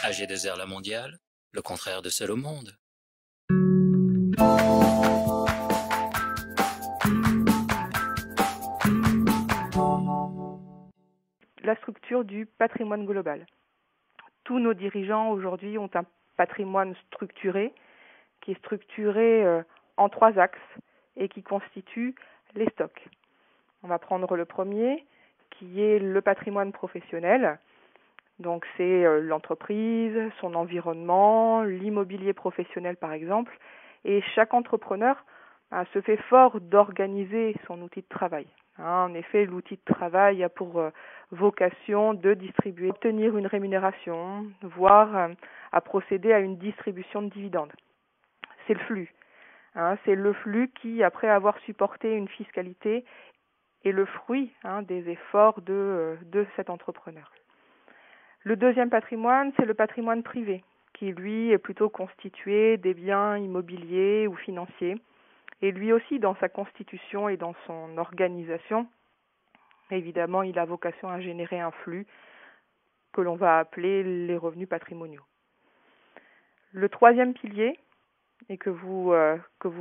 AG2R La Mondiale, le contraire de seul au monde. La structure du patrimoine global. Tous nos dirigeants aujourd'hui ont un patrimoine structuré qui est structuré en 3 axes et qui constitue les stocks. On va prendre le premier qui est le patrimoine professionnel. Donc c'est l'entreprise, son environnement, l'immobilier professionnel par exemple. Et chaque entrepreneur se fait fort d'organiser son outil de travail. En effet, l'outil de travail a pour vocation de distribuer, obtenir une rémunération, voire à procéder à une distribution de dividendes. C'est le flux. C'est le flux qui, après avoir supporté une fiscalité, est le fruit des efforts de cet entrepreneur. Le deuxième patrimoine, c'est le patrimoine privé, qui lui est plutôt constitué des biens immobiliers ou financiers. Et lui aussi, dans sa constitution et dans son organisation, évidemment, il a vocation à générer un flux que l'on va appeler les revenus patrimoniaux. Le troisième pilier, et que vous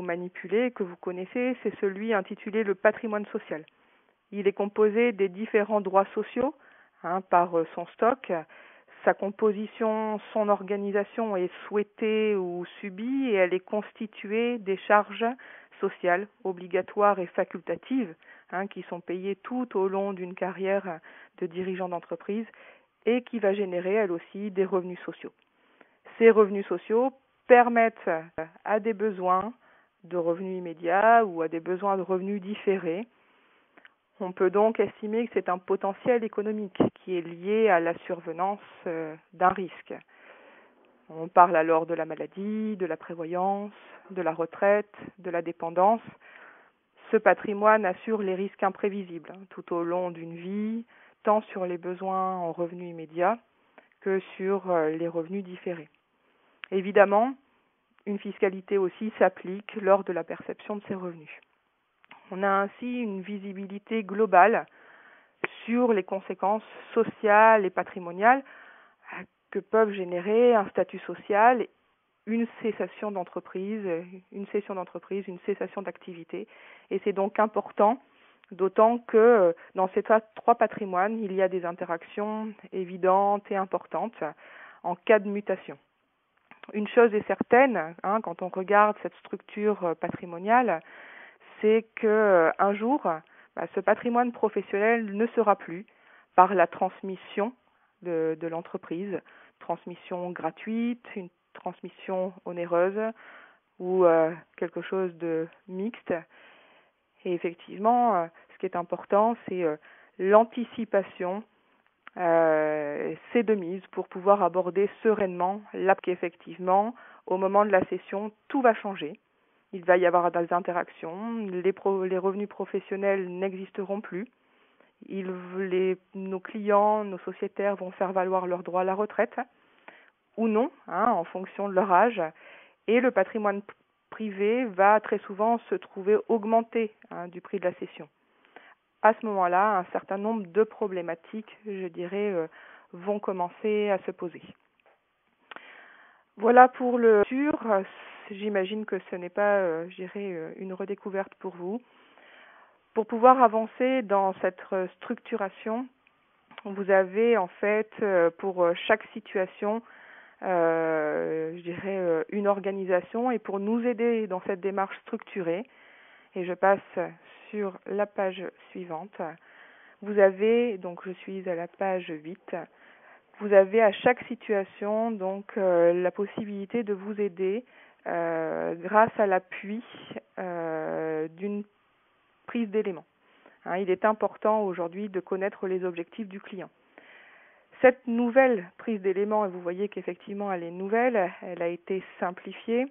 manipulez, que vous connaissez, c'est celui intitulé le patrimoine social. Il est composé des différents droits sociaux par son stock. Sa composition, son organisation est souhaitée ou subie et elle est constituée des charges sociales obligatoires et facultatives qui sont payées tout au long d'une carrière de dirigeant d'entreprise et qui va générer elle aussi des revenus sociaux. Ces revenus sociaux permettent à des besoins de revenus immédiats ou à des besoins de revenus différés. On peut donc estimer que c'est un potentiel économique qui est lié à la survenance d'un risque. On parle alors de la maladie, de la prévoyance, de la retraite, de la dépendance. Ce patrimoine assure les risques imprévisibles tout au long d'une vie, tant sur les besoins en revenus immédiats que sur les revenus différés. Évidemment, une fiscalité aussi s'applique lors de la perception de ces revenus. On a ainsi une visibilité globale sur les conséquences sociales et patrimoniales que peuvent générer un statut social, une cessation d'entreprise, une cessation d'activité. Et c'est donc important, d'autant que dans ces 3 patrimoines, il y a des interactions évidentes et importantes en cas de mutation. Une chose est certaine, quand on regarde cette structure patrimoniale, c'est qu'un jour, ce patrimoine professionnel ne sera plus par la transmission de l'entreprise, transmission gratuite, une transmission onéreuse ou quelque chose de mixte. Et effectivement, ce qui est important, c'est l'anticipation, c'est de mise pour pouvoir aborder sereinement qu'effectivement, au moment de la cession, tout va changer. Il va y avoir des interactions, les revenus professionnels n'existeront plus, nos clients, nos sociétaires vont faire valoir leurs droits à la retraite, ou non, en fonction de leur âge, et le patrimoine privé va très souvent se trouver augmenté du prix de la cession. À ce moment-là, un certain nombre de problématiques, je dirais, vont commencer à se poser. Voilà pour le sur. J'imagine que ce n'est pas, une redécouverte pour vous. Pour pouvoir avancer dans cette structuration, vous avez en fait pour chaque situation, une organisation. Et pour nous aider dans cette démarche structurée, et je passe sur la page suivante, vous avez, donc je suis à la page 8, vous avez à chaque situation donc la possibilité de vous aider grâce à l'appui d'une prise d'éléments. Il est important aujourd'hui de connaître les objectifs du client. Cette nouvelle prise d'éléments, et vous voyez qu'effectivement elle est nouvelle, elle a été simplifiée,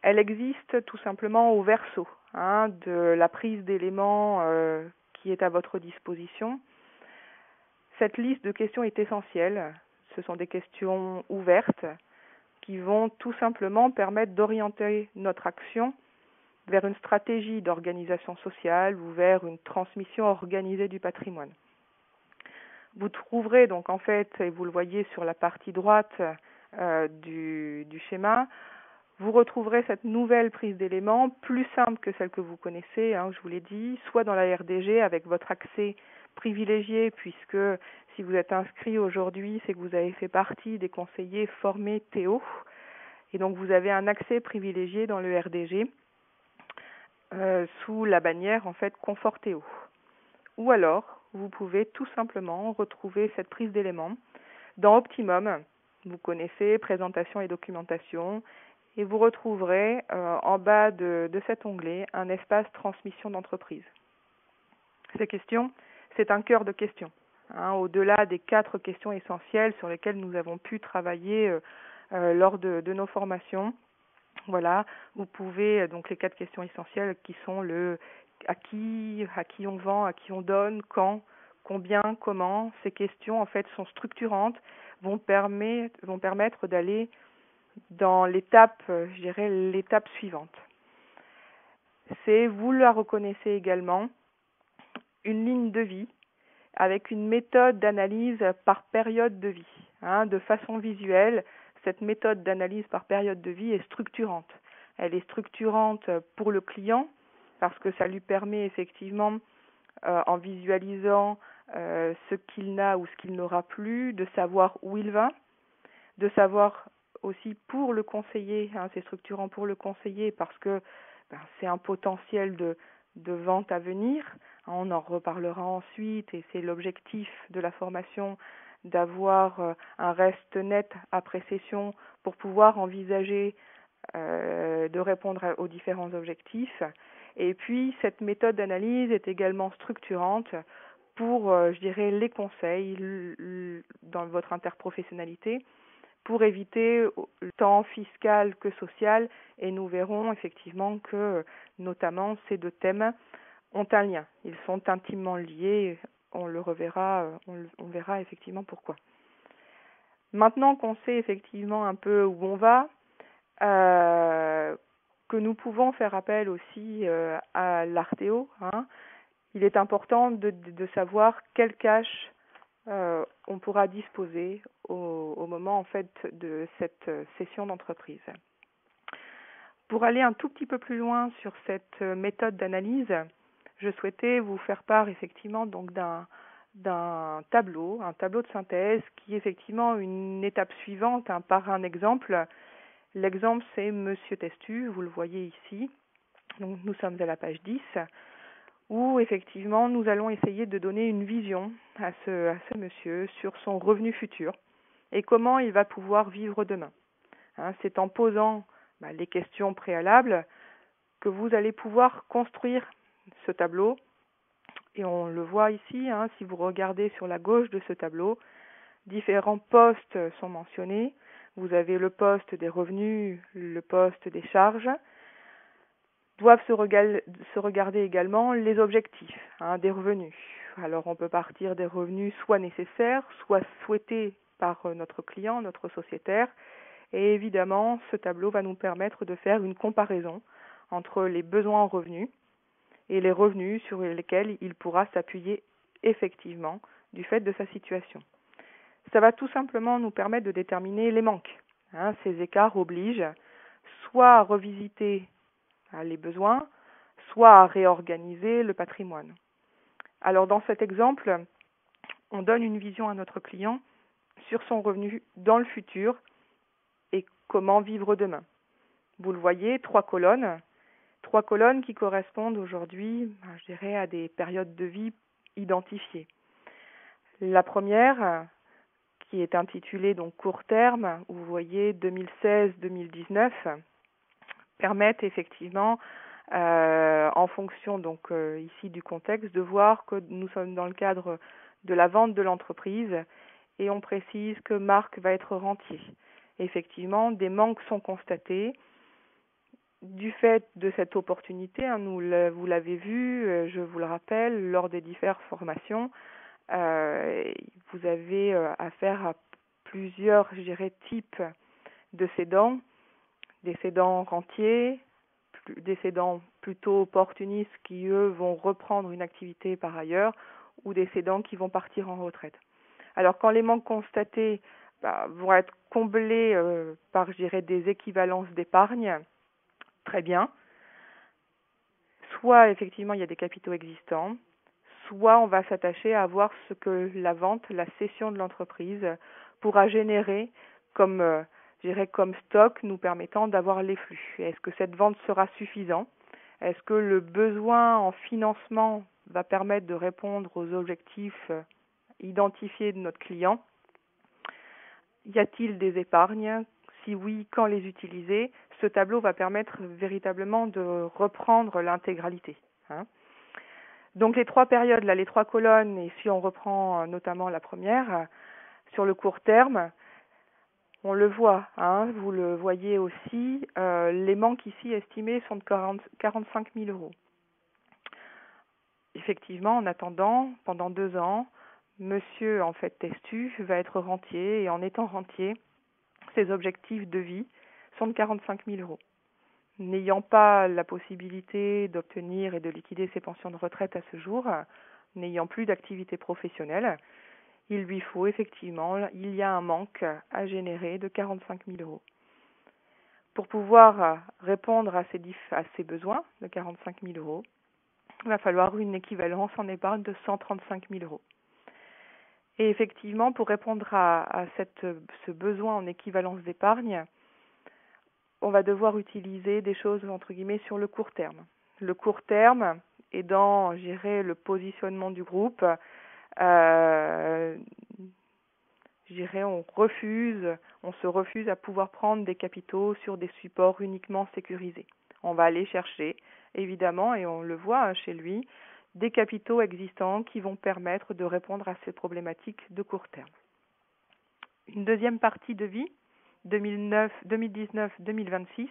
elle existe tout simplement au verso de la prise d'éléments qui est à votre disposition. Cette liste de questions est essentielle. Ce sont des questions ouvertes qui vont tout simplement permettre d'orienter notre action vers une stratégie d'organisation sociale ou vers une transmission organisée du patrimoine. Vous trouverez donc en fait, et vous le voyez sur la partie droite du schéma, vous retrouverez cette nouvelle prise d'éléments, plus simple que celle que vous connaissez, je vous l'ai dit, soit dans la RDG avec votre accès privilégié, puisque si vous êtes inscrit aujourd'hui, c'est que vous avez fait partie des conseillers formés Théo, et donc vous avez un accès privilégié dans le RDG sous la bannière en fait Confort Théo. Ou alors, vous pouvez tout simplement retrouver cette prise d'éléments dans Optimum. Vous connaissez présentation et documentation, et vous retrouverez en bas de cet onglet un espace transmission d'entreprise. Ces questions, c'est un cœur de questions, au-delà des 4 questions essentielles sur lesquelles nous avons pu travailler lors de nos formations. Voilà, vous pouvez donc les 4 questions essentielles qui sont le à qui on vend, à qui on donne, quand, combien, comment. Ces questions en fait sont structurantes, vont permettre d'aller dans l'étape, je dirais l'étape suivante. C'est, vous la reconnaissez également, une ligne de vie avec une méthode d'analyse par période de vie. De façon visuelle, cette méthode d'analyse par période de vie est structurante. Elle est structurante pour le client parce que ça lui permet effectivement, en visualisant ce qu'il n'a ou ce qu'il n'aura plus, de savoir où il va, de savoir aussi pour le conseiller, c'est structurant pour le conseiller parce que c'est un potentiel de vente à venir. On en reparlera ensuite et c'est l'objectif de la formation d'avoir un reste net après session pour pouvoir envisager de répondre aux différents objectifs. Et puis cette méthode d'analyse est également structurante pour, je dirais, les conseils dans votre interprofessionnalité, pour éviter tant fiscal que social, et nous verrons effectivement que notamment ces 2 thèmes ont un lien, ils sont intimement liés, on le reverra, on verra effectivement pourquoi. Maintenant qu'on sait effectivement un peu où on va, que nous pouvons faire appel aussi à l'Artéo, il est important de savoir quel cash on pourra disposer au moment en fait de cette session d'entreprise. Pour aller un tout petit peu plus loin sur cette méthode d'analyse, je souhaitais vous faire part effectivement donc d'un tableau, un tableau de synthèse qui est effectivement une étape suivante par un exemple. L'exemple c'est Monsieur Testu, vous le voyez ici. Donc nous sommes à la page 10. Où effectivement nous allons essayer de donner une vision à ce monsieur sur son revenu futur et comment il va pouvoir vivre demain. C'est en posant les questions préalables que vous allez pouvoir construire ce tableau. Et on le voit ici, si vous regardez sur la gauche de ce tableau, différents postes sont mentionnés. Vous avez le poste des revenus, le poste des charges. Doivent se regarder également les objectifs des revenus. Alors on peut partir des revenus soit nécessaires, soit souhaités par notre client, notre sociétaire. Et évidemment, ce tableau va nous permettre de faire une comparaison entre les besoins en revenus et les revenus sur lesquels il pourra s'appuyer effectivement du fait de sa situation. Ça va tout simplement nous permettre de déterminer les manques. Ces écarts obligent soit à revisiter les besoins, soit à réorganiser le patrimoine. Alors dans cet exemple, on donne une vision à notre client sur son revenu dans le futur et comment vivre demain. Vous le voyez, 3 colonnes qui correspondent aujourd'hui, je dirais, à des périodes de vie identifiées. La première, qui est intitulée donc court terme, où vous voyez 2016-2019, permettent effectivement, en fonction donc ici du contexte, de voir que nous sommes dans le cadre de la vente de l'entreprise et on précise que Marc va être rentier. Effectivement, des manques sont constatés du fait de cette opportunité. Vous l'avez vu, je vous le rappelle, lors des diverses formations, vous avez affaire à plusieurs, je dirais, types de cédants. Des cédants rentiers, des cédants plutôt opportunistes qui, eux, vont reprendre une activité par ailleurs, ou des cédants qui vont partir en retraite. Alors quand les manques constatés vont être comblés par, je dirais, des équivalences d'épargne, très bien. Soit effectivement il y a des capitaux existants, soit on va s'attacher à voir ce que la vente, la cession de l'entreprise pourra générer comme, je dirais, comme stock nous permettant d'avoir les flux. Est-ce que cette vente sera suffisante? Est-ce que le besoin en financement va permettre de répondre aux objectifs identifiés de notre client? Y a-t-il des épargnes? Si oui, quand les utiliser? Ce tableau va permettre véritablement de reprendre l'intégralité. Donc les trois périodes, là, les trois colonnes, et si on reprend notamment la première, sur le court terme, on le voit, vous le voyez aussi, les manques ici estimés sont de 45 000 euros. Effectivement, en attendant, pendant 2 ans, monsieur, en fait, Testu va être rentier, et en étant rentier, ses objectifs de vie sont de 45 000 euros. N'ayant pas la possibilité d'obtenir et de liquider ses pensions de retraite à ce jour, n'ayant plus d'activité professionnelle, il lui faut effectivement, il y a un manque à générer de 45 000 euros. Pour pouvoir répondre à ces besoins de 45 000 euros, il va falloir une équivalence en épargne de 135 000 euros. Et effectivement, pour répondre à ce besoin en équivalence d'épargne, on va devoir utiliser des choses entre guillemets sur le court terme. Le court terme est dans, je dirais, le positionnement du groupe. Je dirais, on se refuse à pouvoir prendre des capitaux sur des supports uniquement sécurisés. On va aller chercher, évidemment, et on le voit chez lui, des capitaux existants qui vont permettre de répondre à ces problématiques de court terme. Une deuxième partie de vie, 2019-2026,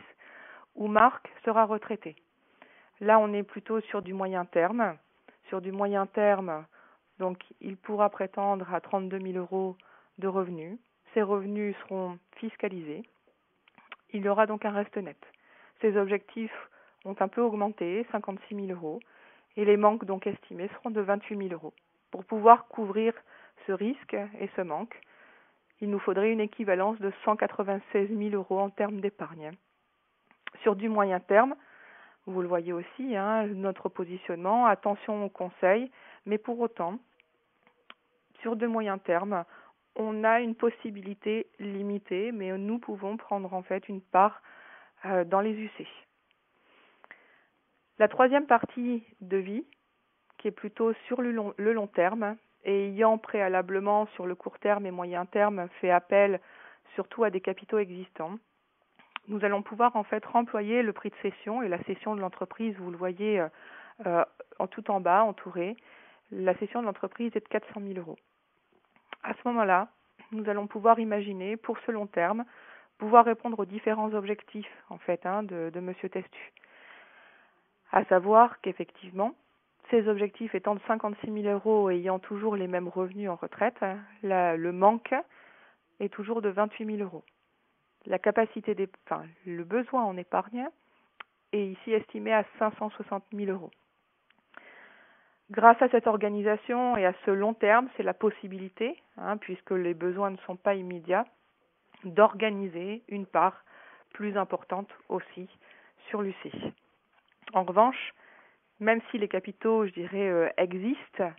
où Marc sera retraité. Là, on est plutôt sur du moyen terme. Sur du moyen terme, donc, il pourra prétendre à 32 000 euros de revenus. Ces revenus seront fiscalisés. Il y aura donc un reste net. Ses objectifs ont un peu augmenté, 56 000 euros, et les manques donc estimés seront de 28 000 euros. Pour pouvoir couvrir ce risque et ce manque, il nous faudrait une équivalence de 196 000 euros en termes d'épargne. Sur du moyen terme, vous le voyez aussi, notre positionnement, attention aux conseils, mais pour autant, sur de moyen terme, on a une possibilité limitée, mais nous pouvons prendre en fait une part dans les UC. La troisième partie de vie, qui est plutôt sur le long terme, et ayant préalablement sur le court terme et moyen terme fait appel surtout à des capitaux existants, nous allons pouvoir en fait remployer le prix de cession et la cession de l'entreprise. Vous le voyez tout en bas, entouré. La cession de l'entreprise est de 400 000 euros. À ce moment-là, nous allons pouvoir imaginer, pour ce long terme, pouvoir répondre aux différents objectifs en fait de Monsieur Testu. À savoir qu'effectivement, ces objectifs étant de 56 000 euros et ayant toujours les mêmes revenus en retraite, le manque est toujours de 28 000 euros. La capacité le besoin en épargne est ici estimé à 560 000 euros. Grâce à cette organisation et à ce long terme, c'est la possibilité, puisque les besoins ne sont pas immédiats, d'organiser une part plus importante aussi sur l'UC. En revanche, même si les capitaux, je dirais, existent,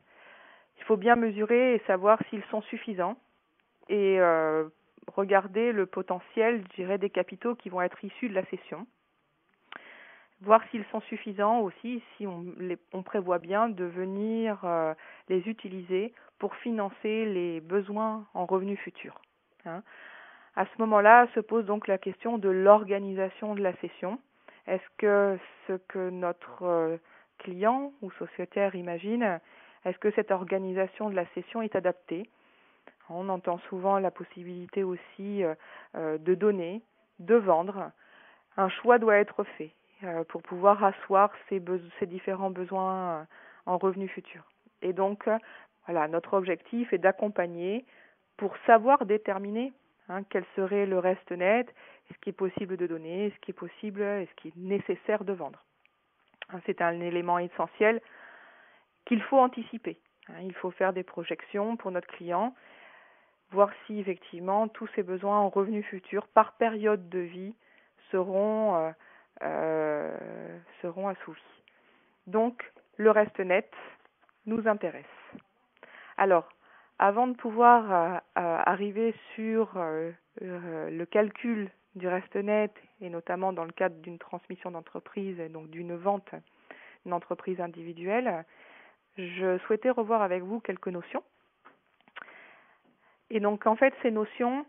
il faut bien mesurer et savoir s'ils sont suffisants et regarder le potentiel, je dirais, des capitaux qui vont être issus de la cession. Voir s'ils sont suffisants aussi, si on prévoit bien de venir les utiliser pour financer les besoins en revenus futurs. À ce moment-là, se pose donc la question de l'organisation de la cession. Est-ce que ce que notre client ou sociétaire imagine, est-ce que cette organisation de la cession est adaptée? On entend souvent la possibilité aussi de donner, de vendre. Un choix doit être fait pour pouvoir asseoir ces différents besoins en revenus futurs. Et donc, voilà, notre objectif est d'accompagner pour savoir déterminer quel serait le reste net, ce qui est possible de donner, ce qui est possible et ce qui est nécessaire de vendre. C'est un élément essentiel qu'il faut anticiper. Il faut faire des projections pour notre client voir si effectivement tous ces besoins en revenus futurs par période de vie seront assouvis. Donc, le reste net nous intéresse. Alors, avant de pouvoir arriver sur le calcul du reste net, et notamment dans le cadre d'une transmission d'entreprise, et donc d'une vente d'une entreprise individuelle, je souhaitais revoir avec vous quelques notions. Et donc, en fait, ces notions,